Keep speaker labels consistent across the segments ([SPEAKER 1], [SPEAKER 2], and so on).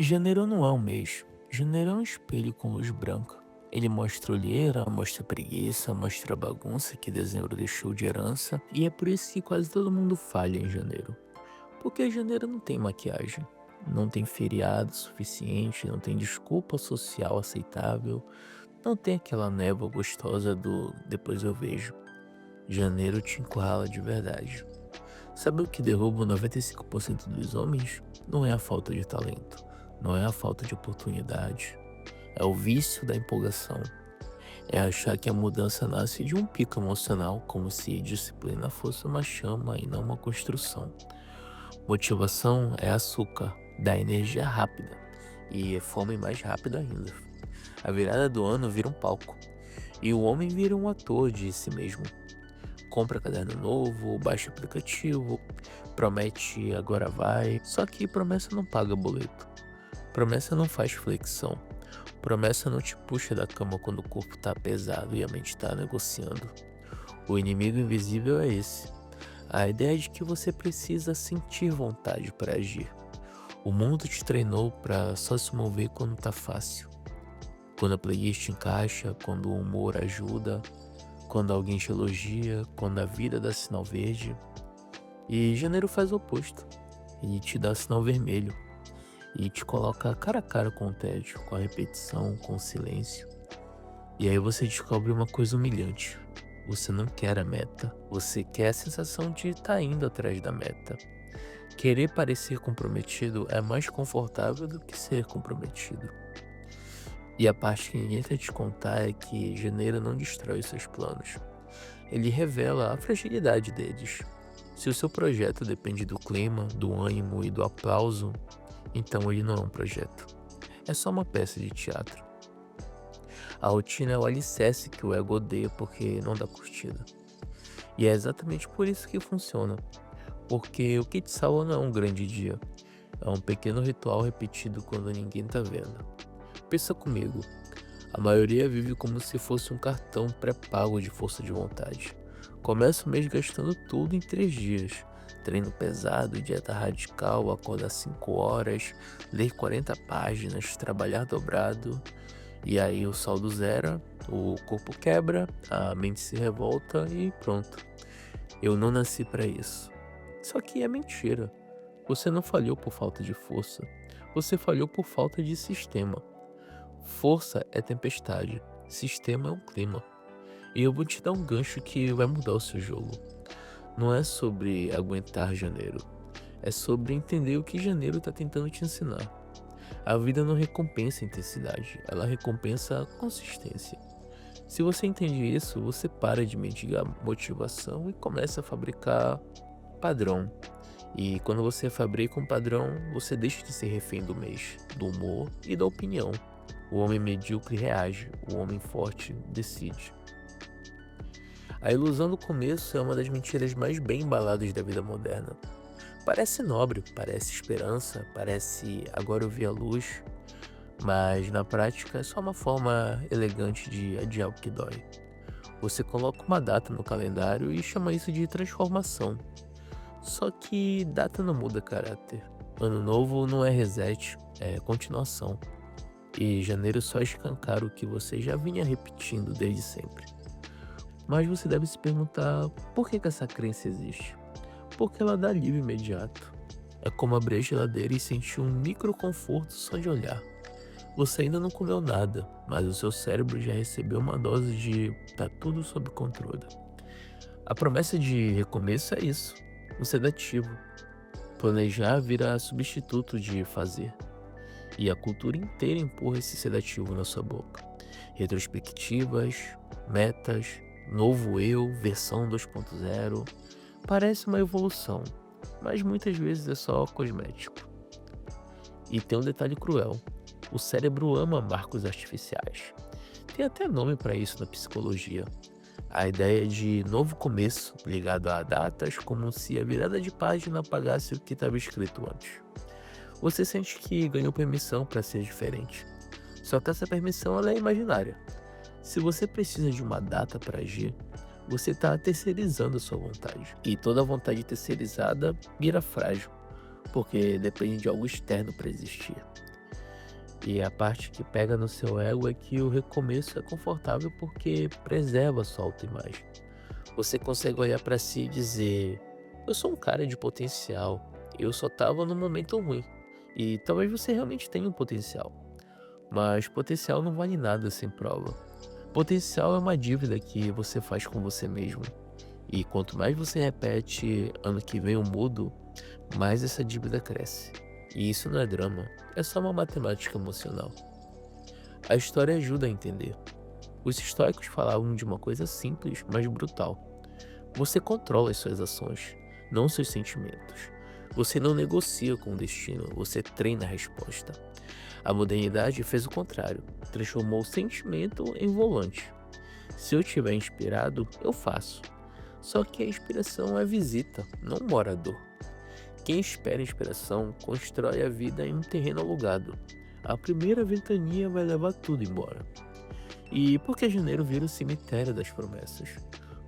[SPEAKER 1] Janeiro não é um mês. Janeiro é um espelho com luz branca. Ele mostra olheira, mostra preguiça, mostra bagunça que dezembro deixou de herança. E é por isso que quase todo mundo falha em janeiro. Porque janeiro não tem maquiagem. Não tem feriado suficiente, não tem desculpa social aceitável, não tem aquela névoa gostosa do depois eu vejo. Janeiro te encurrala de verdade. Sabe o que derruba 95% dos homens? Não é a falta de talento, não é a falta de oportunidade, é o vício da empolgação. É achar que a mudança nasce de um pico emocional, como se disciplina fosse uma chama e não uma construção. Motivação é açúcar, dá energia rápida e fome mais rápida ainda. A virada do ano vira um palco e o homem vira um ator de si mesmo. Compra caderno novo, baixa aplicativo, promete agora vai. Só que promessa não paga boleto. Promessa não faz flexão. Promessa não te puxa da cama quando o corpo tá pesado e a mente tá negociando. O inimigo invisível é esse. A ideia de que você precisa sentir vontade para agir. O mundo te treinou para só se mover quando tá fácil. Quando a playlist encaixa, quando o humor ajuda, quando alguém te elogia, quando a vida dá sinal verde. E janeiro faz o oposto. Ele te dá sinal vermelho. E te coloca cara a cara com o tédio, com a repetição, com o silêncio. E aí você descobre uma coisa humilhante. Você não quer a meta. Você quer a sensação de estar indo atrás da meta. Querer parecer comprometido é mais confortável do que ser comprometido. E a parte que ninguém quer te contar é que janeiro não destrói seus planos. Ele revela a fragilidade deles. Se o seu projeto depende do clima, do ânimo e do aplauso, então ele não é um projeto. É só uma peça de teatro. A rotina é o alicerce que o ego odeia porque não dá curtida. E é exatamente por isso que funciona. Porque o que te salva não é um grande dia. É um pequeno ritual repetido quando ninguém tá vendo. Pensa comigo. A maioria vive como se fosse um cartão pré-pago de força de vontade. Começa o mês gastando tudo em 3 dias. Treino pesado, dieta radical, acordar 5 horas, ler 40 páginas, trabalhar dobrado. E aí o saldo zera, o corpo quebra, a mente se revolta e pronto. Eu não nasci para isso. Só que é mentira. Você não falhou por falta de força. Você falhou por falta de sistema. Força é tempestade, sistema é um clima. E eu vou te dar um gancho que vai mudar o seu jogo. Não é sobre aguentar janeiro, é sobre entender o que janeiro tá tentando te ensinar. A vida não recompensa a intensidade, ela recompensa a consistência. Se você entende isso, você para de mendigar motivação e começa a fabricar padrão. E quando você fabrica um padrão, você deixa de ser refém do mês, do humor e da opinião. O homem medíocre reage, o homem forte decide. A ilusão do começo é uma das mentiras mais bem embaladas da vida moderna. Parece nobre, parece esperança, parece agora eu vi a luz, mas na prática é só uma forma elegante de adiar o que dói. Você coloca uma data no calendário e chama isso de transformação. Só que data não muda caráter. Ano novo não é reset, é continuação. E janeiro só escancara o que você já vinha repetindo desde sempre. Mas você deve se perguntar por que essa crença existe? Porque ela dá alívio imediato. É como abrir a geladeira e sentir um micro conforto só de olhar. Você ainda não comeu nada, mas o seu cérebro já recebeu uma dose de tá tudo sob controle. A promessa de recomeço é isso, um sedativo. Planejar vira substituto de fazer. E a cultura inteira empurra esse sedativo na sua boca. Retrospectivas, metas, novo eu, versão 2.0. Parece uma evolução, mas muitas vezes é só cosmético. E tem um detalhe cruel. O cérebro ama marcos artificiais. Tem até nome para isso na psicologia. A ideia de novo começo, ligado a datas, como se a virada de página apagasse o que estava escrito antes. Você sente que ganhou permissão para ser diferente. Só que essa permissão ela é imaginária. Se você precisa de uma data para agir, você está terceirizando a sua vontade. E toda vontade terceirizada vira frágil, porque depende de algo externo para existir. E a parte que pega no seu ego é que o recomeço é confortável porque preserva sua autoimagem. Você consegue olhar pra si e dizer: eu sou um cara de potencial, eu só tava num momento ruim. E talvez você realmente tenha um potencial, mas potencial não vale nada sem prova. Potencial é uma dívida que você faz com você mesmo. E quanto mais você repete ano que vem eu mudo, mais essa dívida cresce. E isso não é drama, é só uma matemática emocional. A história ajuda a entender. Os estoicos falavam de uma coisa simples, mas brutal. Você controla as suas ações, não seus sentimentos. Você não negocia com o destino, você treina a resposta. A modernidade fez o contrário, transformou o sentimento em volante. Se eu estiver inspirado, eu faço. Só que a inspiração é visita, não morador. Quem espera inspiração constrói a vida em um terreno alugado. A primeira ventania vai levar tudo embora. E por que janeiro vira o cemitério das promessas?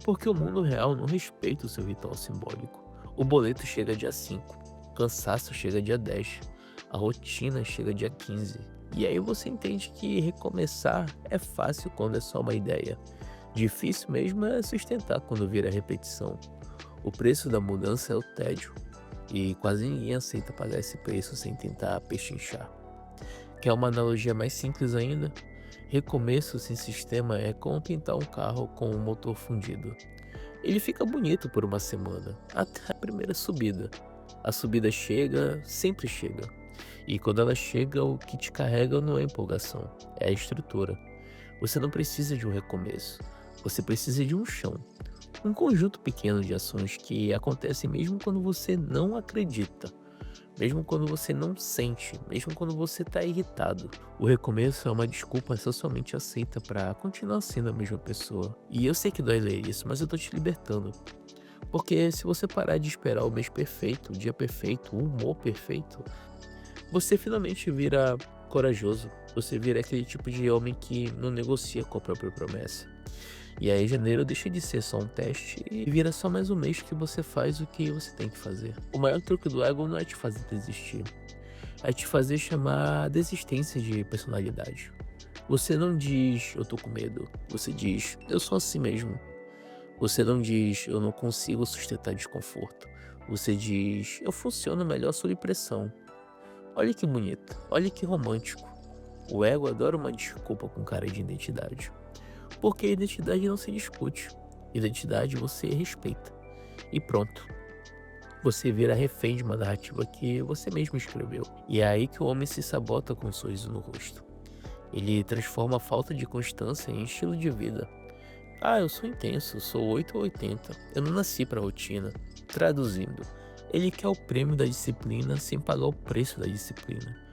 [SPEAKER 1] Porque o mundo real não respeita o seu ritual simbólico. O boleto chega dia 5, o cansaço chega dia 10, a rotina chega dia 15. E aí você entende que recomeçar é fácil quando é só uma ideia. Difícil mesmo é sustentar quando vira repetição. O preço da mudança é o tédio. E quase ninguém aceita pagar esse preço sem tentar pechinchar. Quer uma analogia mais simples ainda? Recomeço sem sistema é como pintar um carro com o motor fundido. Ele fica bonito por uma semana, até a primeira subida. A subida chega, sempre chega. E quando ela chega, o que te carrega não é empolgação, é a estrutura. Você não precisa de um recomeço, você precisa de um chão. Um conjunto pequeno de ações que acontecem mesmo quando você não acredita. Mesmo quando você não sente, mesmo quando você está irritado. O recomeço é uma desculpa socialmente aceita para continuar sendo a mesma pessoa. E eu sei que dói ler isso, mas eu tô te libertando. Porque se você parar de esperar o mês perfeito, o dia perfeito, o humor perfeito, você finalmente vira corajoso. Você vira aquele tipo de homem que não negocia com a própria promessa. E aí janeiro deixa de ser só um teste e vira só mais um mês que você faz o que você tem que fazer. O maior truque do ego não é te fazer desistir, é te fazer chamar a desistência de personalidade. Você não diz eu tô com medo, você diz eu sou assim mesmo. Você não diz eu não consigo sustentar desconforto, você diz eu funciono melhor sob pressão. Olha que bonito, olha que romântico. O ego adora uma desculpa com cara de identidade. Porque identidade não se discute. Identidade você respeita. E pronto. Você vira refém de uma narrativa que você mesmo escreveu. E é aí que o homem se sabota com um sorriso no rosto. Ele transforma a falta de constância em estilo de vida. Ah, eu sou intenso, sou 8 ou 80. Eu não nasci pra rotina. Traduzindo, ele quer o prêmio da disciplina sem pagar o preço da disciplina.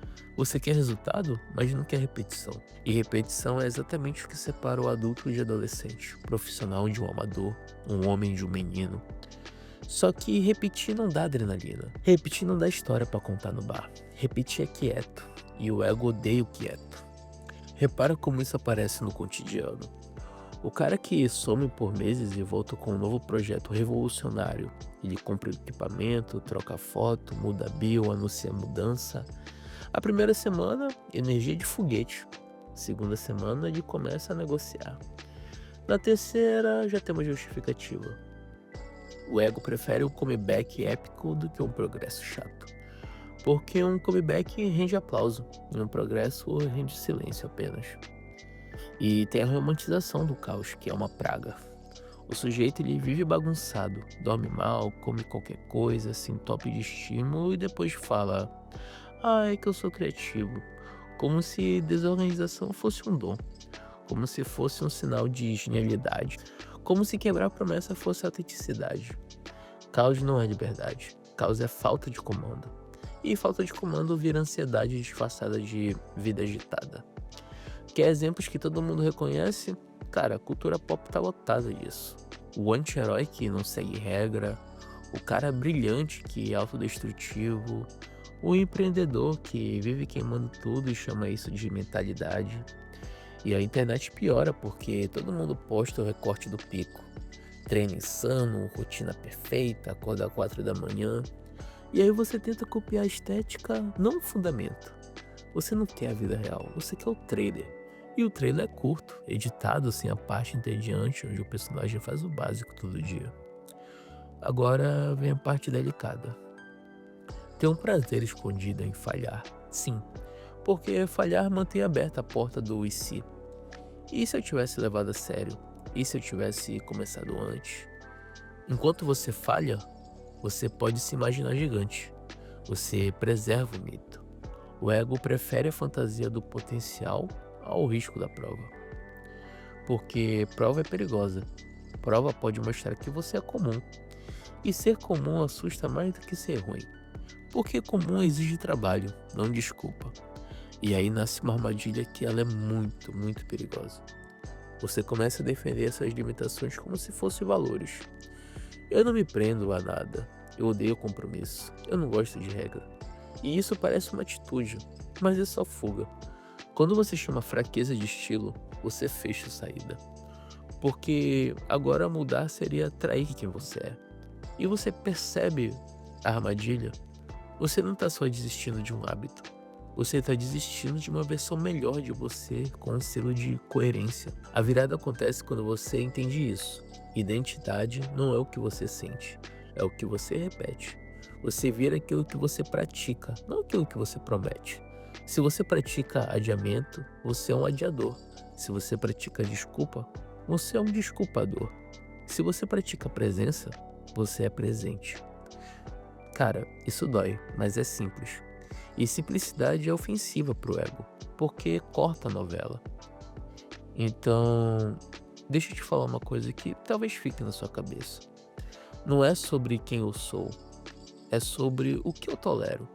[SPEAKER 1] Você quer resultado, mas não quer repetição. E repetição é exatamente o que separa o adulto de adolescente, o profissional de um amador, um homem de um menino. Só que repetir não dá adrenalina. Repetir não dá história pra contar no bar. Repetir é quieto, e o ego odeia o quieto. Repara como isso aparece no cotidiano. O cara que some por meses e volta com um novo projeto revolucionário. Ele compra equipamento, troca foto, muda a bio, anuncia mudança. A primeira semana, energia de foguete. Segunda semana, ele começa a negociar. Na terceira, já tem uma justificativa. O ego prefere um comeback épico do que um progresso chato. Porque um comeback rende aplauso, e um progresso rende silêncio apenas. E tem a romantização do caos, que é uma praga. O sujeito ele vive bagunçado, dorme mal, come qualquer coisa, se entope de estímulo e depois fala: ah, é que eu sou criativo. Como se desorganização fosse um dom. Como se fosse um sinal de genialidade. Como se quebrar a promessa fosse autenticidade. Caos não é liberdade. Caos é falta de comando. E falta de comando vira ansiedade disfarçada de vida agitada. Quer exemplos que todo mundo reconhece? Cara, a cultura pop tá lotada disso. O anti-herói que não segue regra. O cara brilhante que é autodestrutivo. O empreendedor que vive queimando tudo e chama isso de mentalidade. E a internet piora porque todo mundo posta o recorte do pico. Treino insano, rotina perfeita, acorda às 4 da manhã. E aí você tenta copiar a estética, não o fundamento. Você não quer a vida real, você quer o trailer. E o trailer é curto, editado sem a parte entediante onde o personagem faz o básico todo dia. Agora vem a parte delicada. Tem um prazer escondido em falhar, sim, porque falhar mantém aberta a porta do e se. E se eu tivesse levado a sério? E se eu tivesse começado antes? Enquanto você falha, você pode se imaginar gigante. Você preserva o mito. O ego prefere a fantasia do potencial ao risco da prova. Porque prova é perigosa. Prova pode mostrar que você é comum. E ser comum assusta mais do que ser ruim. Porque comum exige trabalho, não desculpa. E aí nasce uma armadilha que ela é muito, muito perigosa. Você começa a defender essas limitações como se fossem valores. Eu não me prendo a nada. Eu odeio compromisso. Eu não gosto de regra. E isso parece uma atitude, mas é só fuga. Quando você chama fraqueza de estilo, você fecha a saída. Porque agora mudar seria trair quem você é. E você percebe a armadilha? Você não está só desistindo de um hábito. Você está desistindo de uma versão melhor de você com um selo de coerência. A virada acontece quando você entende isso. Identidade não é o que você sente, é o que você repete. Você vira aquilo que você pratica, não aquilo que você promete. Se você pratica adiamento, você é um adiador. Se você pratica desculpa, você é um desculpador. Se você pratica presença, você é presente. Cara, isso dói, mas é simples. E simplicidade é ofensiva pro ego, porque corta a novela. Então, deixa eu te falar uma coisa que talvez fique na sua cabeça. Não é sobre quem eu sou, é sobre o que eu tolero.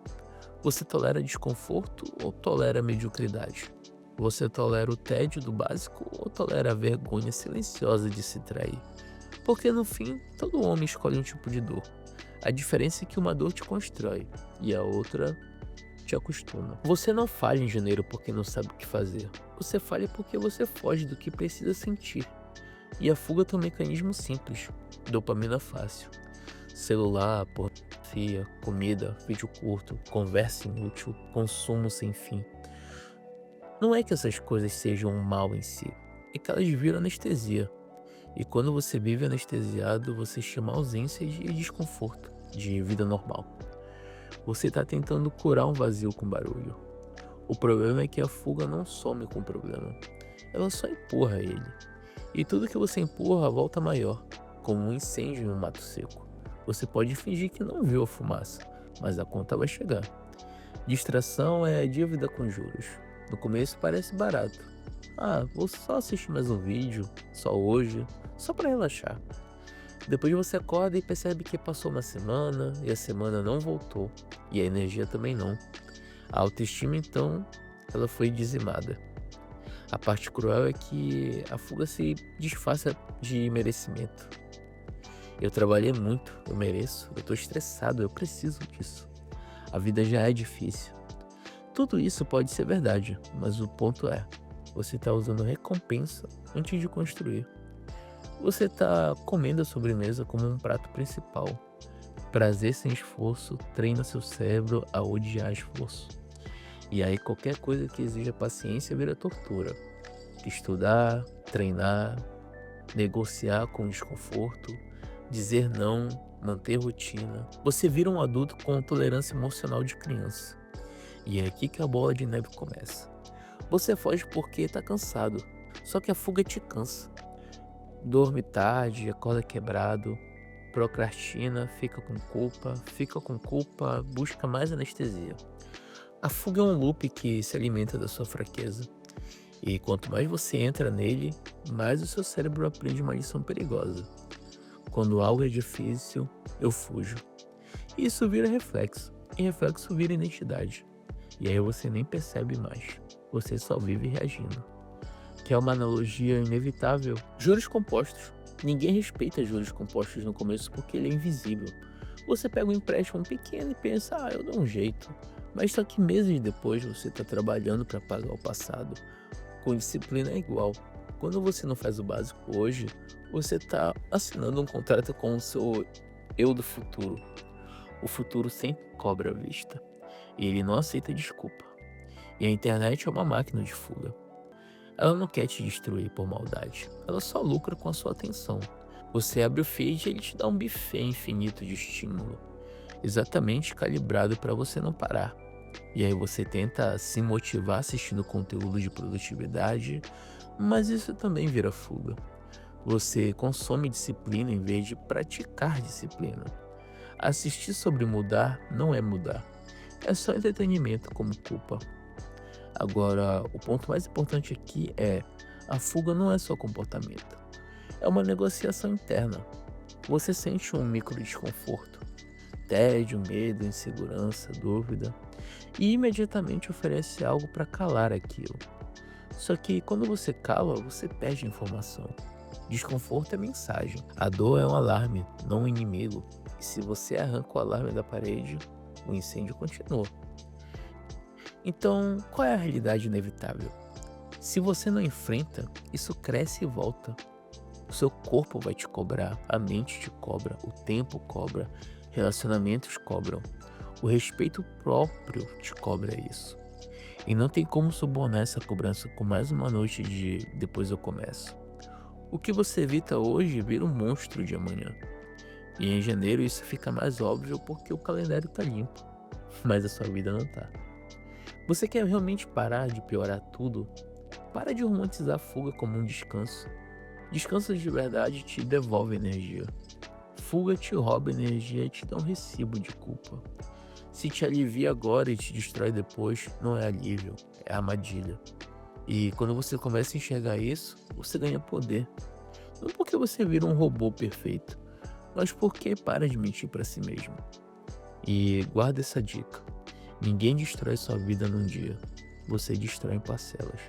[SPEAKER 1] Você tolera desconforto ou tolera mediocridade? Você tolera o tédio do básico ou tolera a vergonha silenciosa de se trair? Porque no fim, todo homem escolhe um tipo de dor. A diferença é que uma dor te constrói e a outra te acostuma. Você não falha em janeiro porque não sabe o que fazer. Você falha porque você foge do que precisa sentir. E a fuga tem um mecanismo simples. Dopamina fácil. Celular, pornografia, comida, vídeo curto, conversa inútil, consumo sem fim. Não é que essas coisas sejam um mal em si. É que elas viram anestesia. E quando você vive anestesiado, você chama ausência de desconforto, de vida normal. Você está tentando curar um vazio com barulho. O problema é que a fuga não some com o problema. Ela só empurra ele. E tudo que você empurra volta maior, como um incêndio em um mato seco. Você pode fingir que não viu a fumaça, mas a conta vai chegar. Distração é dívida com juros. No começo parece barato. Ah, vou só assistir mais um vídeo, só hoje, só para relaxar. Depois você acorda e percebe que passou uma semana e a semana não voltou, e a energia também não. A autoestima então, ela foi dizimada. A parte cruel é que a fuga se disfarça de merecimento. Eu trabalhei muito, eu mereço, eu tô estressado, eu preciso disso. A vida já é difícil. Tudo isso pode ser verdade, mas o ponto é, você tá usando recompensa antes de construir. Você tá comendo a sobremesa como um prato principal. Prazer sem esforço treina seu cérebro a odiar esforço. E aí qualquer coisa que exija paciência vira tortura. Estudar, treinar, negociar com desconforto, dizer não, manter rotina. Você vira um adulto com tolerância emocional de criança. E é aqui que a bola de neve começa. Você foge porque tá cansado, só que a fuga te cansa. Dorme tarde, acorda quebrado, procrastina, fica com culpa, busca mais anestesia. A fuga é um loop que se alimenta da sua fraqueza. E quanto mais você entra nele, mais o seu cérebro aprende uma lição perigosa. Quando algo é difícil, eu fujo. E isso vira reflexo, e reflexo vira identidade. E aí você nem percebe mais, você só vive reagindo. Que é uma analogia inevitável. Juros compostos. Ninguém respeita juros compostos no começo porque ele é invisível. Você pega um empréstimo pequeno e pensa, eu dou um jeito. Mas só que meses depois você está trabalhando para pagar o passado. Com disciplina é igual. Quando você não faz o básico hoje, você está assinando um contrato com o seu eu do futuro. O futuro sempre cobra à vista. E ele não aceita desculpa. E a internet é uma máquina de fuga. Ela não quer te destruir por maldade, ela só lucra com a sua atenção. Você abre o feed e ele te dá um buffet infinito de estímulo, exatamente calibrado para você não parar. E aí você tenta se motivar assistindo conteúdo de produtividade, mas isso também vira fuga. Você consome disciplina em vez de praticar disciplina. Assistir sobre mudar não é mudar, é só entretenimento como culpa. Agora, o ponto mais importante aqui é: a fuga não é só comportamento, é uma negociação interna. Você sente um micro desconforto, tédio, medo, insegurança, dúvida, e imediatamente oferece algo para calar aquilo. Só que quando você cala, você perde informação. Desconforto é mensagem. A dor é um alarme, não um inimigo. E se você arranca o alarme da parede, o incêndio continua. Então, qual é a realidade inevitável? Se você não enfrenta, isso cresce e volta. O seu corpo vai te cobrar, a mente te cobra, o tempo cobra, relacionamentos cobram, o respeito próprio te cobra isso. E não tem como subornar essa cobrança com mais uma noite de depois eu começo. O que você evita hoje vira um monstro de amanhã. E em janeiro isso fica mais óbvio porque o calendário tá limpo, mas a sua vida não tá. Você quer realmente parar de piorar tudo? Para de romantizar a fuga como um descanso. Descanso de verdade te devolve energia. Fuga te rouba energia e te dá um recibo de culpa. Se te alivia agora e te destrói depois, não é alívio, é armadilha. E quando você começa a enxergar isso, você ganha poder. Não porque você vira um robô perfeito, mas porque para de mentir para si mesmo. E guarda essa dica: ninguém destrói sua vida num dia, você destrói em parcelas.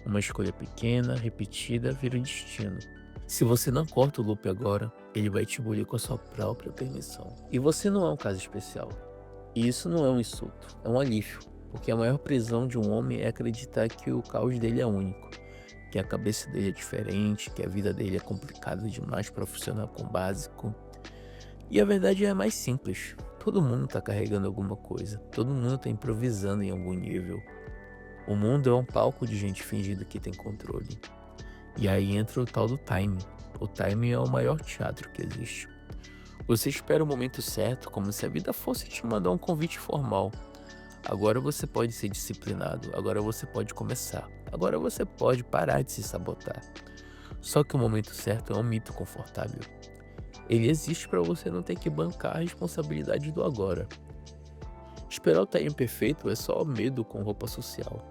[SPEAKER 1] Uma escolha pequena, repetida, vira destino. Se você não corta o loop agora, ele vai te engolir com a sua própria permissão. E você não é um caso especial. E isso não é um insulto, é um alívio. Porque a maior prisão de um homem é acreditar que o caos dele é único, que a cabeça dele é diferente, que a vida dele é complicada demais para funcionar com o básico. E a verdade é mais simples. Todo mundo tá carregando alguma coisa, todo mundo tá improvisando em algum nível. O mundo é um palco de gente fingindo que tem controle. E aí entra o tal do timing. O timing é o maior teatro que existe. Você espera o momento certo, como se a vida fosse te mandar um convite formal. Agora você pode ser disciplinado, agora você pode começar, agora você pode parar de se sabotar. Só que o momento certo é um mito confortável. Ele existe para você não ter que bancar a responsabilidade do agora. Esperar o timing perfeito é só medo com roupa social.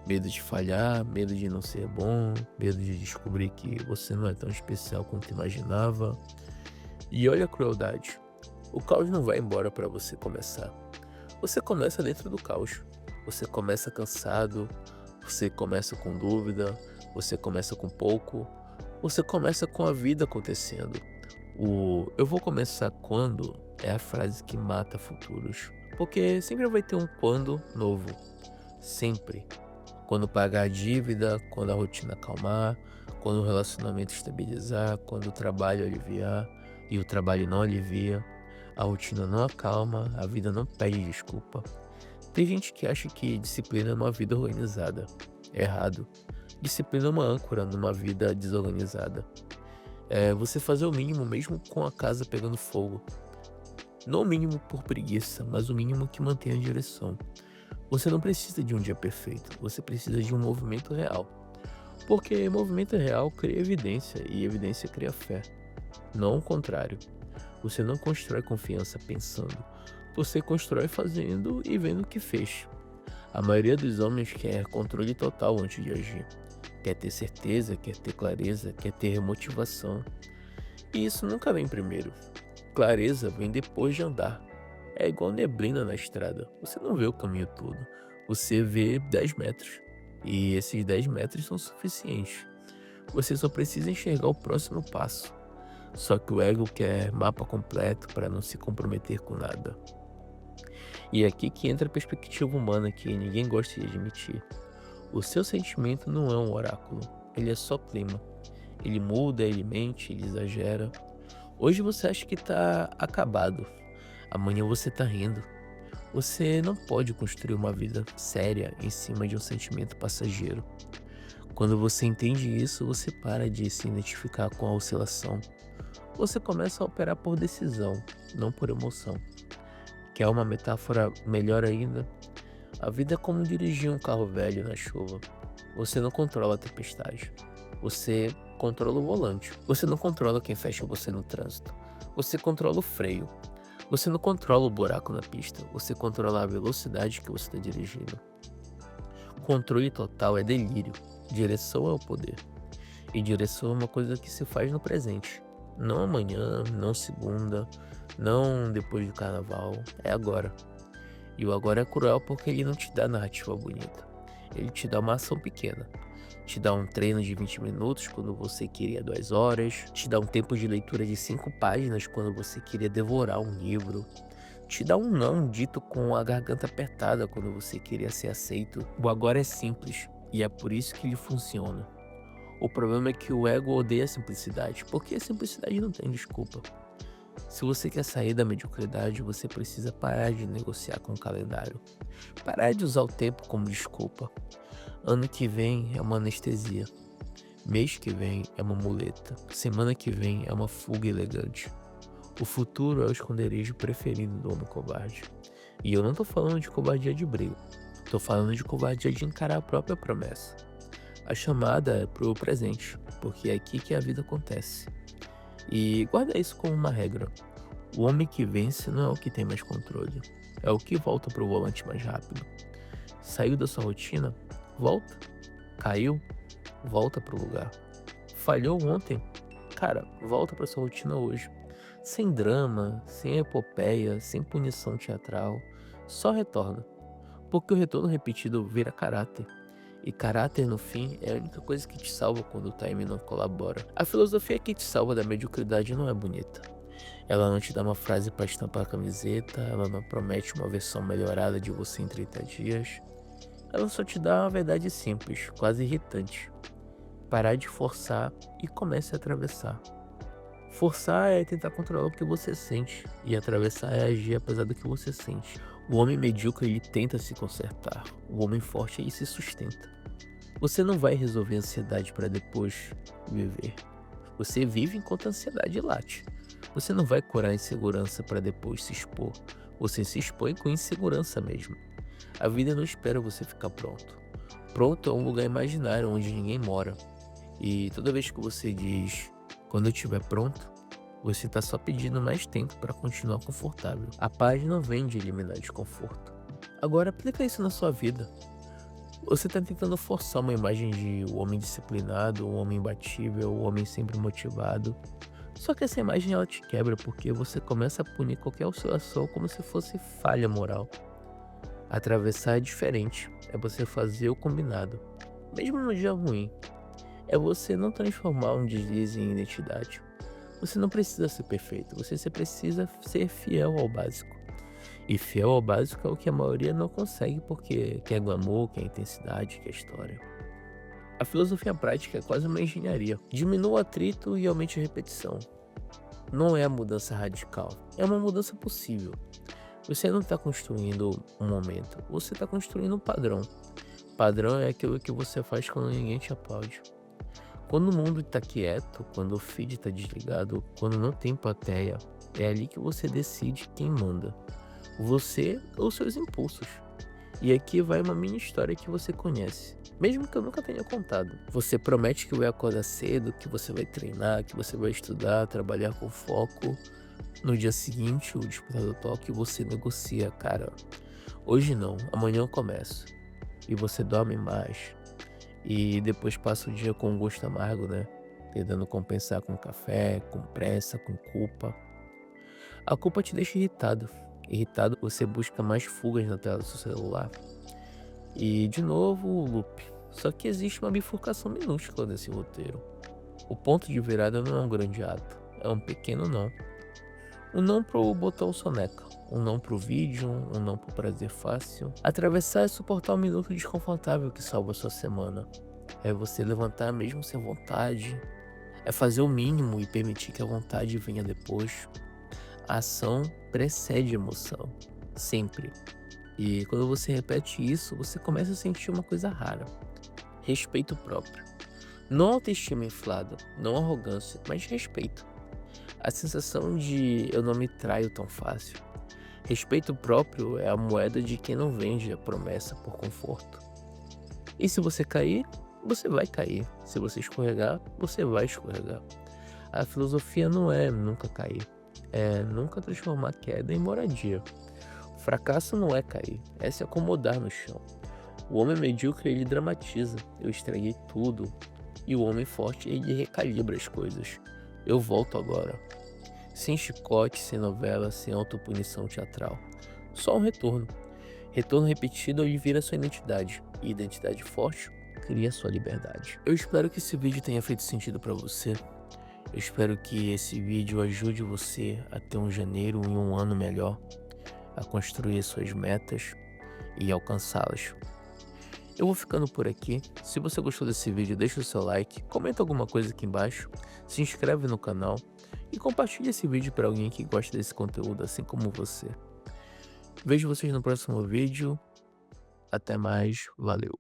[SPEAKER 1] Medo de falhar, medo de não ser bom, medo de descobrir que você não é tão especial quanto imaginava. E olha a crueldade. O caos não vai embora para você começar. Você começa dentro do caos. Você começa cansado, você começa com dúvida, você começa com pouco, você começa com a vida acontecendo. O "eu vou começar quando" é a frase que mata futuros. Porque sempre vai ter um quando novo. Sempre. Quando pagar a dívida, quando a rotina acalmar, quando o relacionamento estabilizar, quando o trabalho aliviar e o trabalho não alivia, a rotina não acalma, a vida não pede desculpa. Tem gente que acha que disciplina é uma vida organizada. Errado. Disciplina é uma âncora numa vida desorganizada. É você fazer o mínimo mesmo com a casa pegando fogo. Não o mínimo por preguiça, mas o mínimo que mantém a direção. Você não precisa de um dia perfeito, você precisa de um movimento real. Porque movimento real cria evidência e evidência cria fé. Não o contrário. Você não constrói confiança pensando, você constrói fazendo e vendo o que fez. A maioria dos homens quer controle total antes de agir. Quer ter certeza, quer ter clareza, quer ter motivação. E isso nunca vem primeiro. Clareza vem depois de andar. É igual neblina na estrada. Você não vê o caminho todo. Você vê 10 metros. E esses 10 metros são suficientes. Você só precisa enxergar o próximo passo. Só que o ego quer mapa completo para não se comprometer com nada. E é aqui que entra a perspectiva humana que ninguém gosta de admitir. O seu sentimento não é um oráculo. Ele é só clima. Ele muda, ele mente, ele exagera. Hoje você acha que tá acabado. Amanhã você tá rindo. Você não pode construir uma vida séria em cima de um sentimento passageiro. Quando você entende isso, você para de se identificar com a oscilação. Você começa a operar por decisão, não por emoção. Quer uma metáfora melhor ainda? A vida é como dirigir um carro velho na chuva. Você não controla a tempestade. Você controla o volante. Você não controla quem fecha você no trânsito. Você controla o freio. Você não controla o buraco na pista. Você controla a velocidade que você está dirigindo. Controle total é delírio. Direção é o poder. E direção é uma coisa que se faz no presente. Não amanhã, não segunda, não depois do carnaval. É agora. E o agora é cruel porque ele não te dá narrativa bonita. Ele te dá uma ação pequena. Te dá um treino de 20 minutos quando você queria 2 horas. Te dá um tempo de leitura de 5 páginas quando você queria devorar um livro. Te dá um não dito com a garganta apertada quando você queria ser aceito. O agora é simples e é por isso que ele funciona. O problema é que o ego odeia a simplicidade, porque a simplicidade não tem desculpa. Se você quer sair da mediocridade, você precisa parar de negociar com o calendário. Parar de usar o tempo como desculpa. Ano que vem é uma anestesia. Mês que vem é uma muleta. Semana que vem é uma fuga elegante. O futuro é o esconderijo preferido do homem covarde. E eu não tô falando de covardia de briga. Tô falando de covardia de encarar a própria promessa. A chamada é pro presente, porque é aqui que a vida acontece. E guarda isso como uma regra. O homem que vence não é o que tem mais controle, é o que volta pro volante mais rápido. Saiu da sua rotina? Volta. Caiu? Volta pro lugar. Falhou ontem? Cara, volta pra sua rotina hoje. Sem drama, sem epopeia, sem punição teatral. Só retorna. Porque o retorno repetido vira caráter. E caráter, no fim, é a única coisa que te salva quando o time não colabora. A filosofia que te salva da mediocridade não é bonita. Ela não te dá uma frase para estampar a camiseta, ela não promete uma versão melhorada de você em 30 dias. Ela só te dá uma verdade simples, quase irritante. Parar de forçar e comece a atravessar. Forçar é tentar controlar o que você sente, e atravessar é agir apesar do que você sente. O homem medíocre ele tenta se consertar, o homem forte ele se sustenta. Você não vai resolver a ansiedade para depois viver. Você vive enquanto a ansiedade late. Você não vai curar a insegurança para depois se expor. Você se expõe com insegurança mesmo. A vida não espera você ficar pronto. Pronto é um lugar imaginário onde ninguém mora. E toda vez que você diz, quando eu estiver pronto, você está só pedindo mais tempo para continuar confortável. A paz não vem de eliminar desconforto. Agora aplica isso na sua vida. Você está tentando forçar uma imagem de um homem disciplinado, um homem imbatível, um homem sempre motivado. Só que essa imagem ela te quebra porque você começa a punir qualquer oscilação como se fosse falha moral. Atravessar é diferente, é você fazer o combinado, mesmo no dia ruim. É você não transformar um deslize em identidade. Você não precisa ser perfeito, você precisa ser fiel ao básico. E fiel ao básico é o que a maioria não consegue porque quer glamour, quer intensidade, quer história. A filosofia prática é quase uma engenharia. Diminua o atrito e aumente a repetição. Não é a mudança radical, é uma mudança possível. Você não está construindo um momento, você está construindo um padrão. Padrão é aquilo que você faz quando ninguém te aplaude. Quando o mundo está quieto, quando o feed está desligado, quando não tem plateia, é ali que você decide quem manda. Você ou seus impulsos. E aqui vai uma mini história que você conhece, mesmo que eu nunca tenha contado. Você promete que vai acordar cedo, que você vai treinar, que você vai estudar, trabalhar com foco. No dia seguinte, o despertador toca e você negocia, cara. Hoje não, amanhã eu começo. E você dorme mais. E depois passa o dia com um gosto amargo, né? Tentando compensar com café, com pressa, com culpa. A culpa te deixa irritado. Irritado, você busca mais fugas na tela do seu celular. E de novo o loop. Só que existe uma bifurcação minúscula nesse roteiro. O ponto de virada não é um grande ato, é um pequeno não. Um não pro botão soneca, um não pro vídeo, um não pro prazer fácil. Atravessar é suportar um minuto desconfortável que salva a sua semana. É você levantar mesmo sem vontade. É fazer o mínimo e permitir que a vontade venha depois. A ação precede a emoção, sempre. E quando você repete isso, você começa a sentir uma coisa rara: respeito próprio. Não autoestima inflada, não arrogância, mas respeito. A sensação de eu não me traio tão fácil. Respeito próprio é a moeda de quem não vende a promessa por conforto. E se você cair, você vai cair. Se você escorregar, você vai escorregar. A filosofia não é nunca cair, é nunca transformar queda em moradia. O fracasso não é cair, é se acomodar no chão. O homem medíocre ele dramatiza, eu estraguei tudo. E o homem forte ele recalibra as coisas. Eu volto agora. Sem chicote, sem novela, sem autopunição teatral. Só um retorno. Retorno repetido ele vira sua identidade. E identidade forte cria sua liberdade. Eu espero que esse vídeo tenha feito sentido pra você. Eu espero que esse vídeo ajude você a ter um janeiro e um ano melhor, a construir suas metas e alcançá-las. Eu vou ficando por aqui. Se você gostou desse vídeo, deixa o seu like, comenta alguma coisa aqui embaixo, se inscreve no canal e compartilha esse vídeo para alguém que gosta desse conteúdo assim como você. Vejo vocês no próximo vídeo. Até mais. Valeu.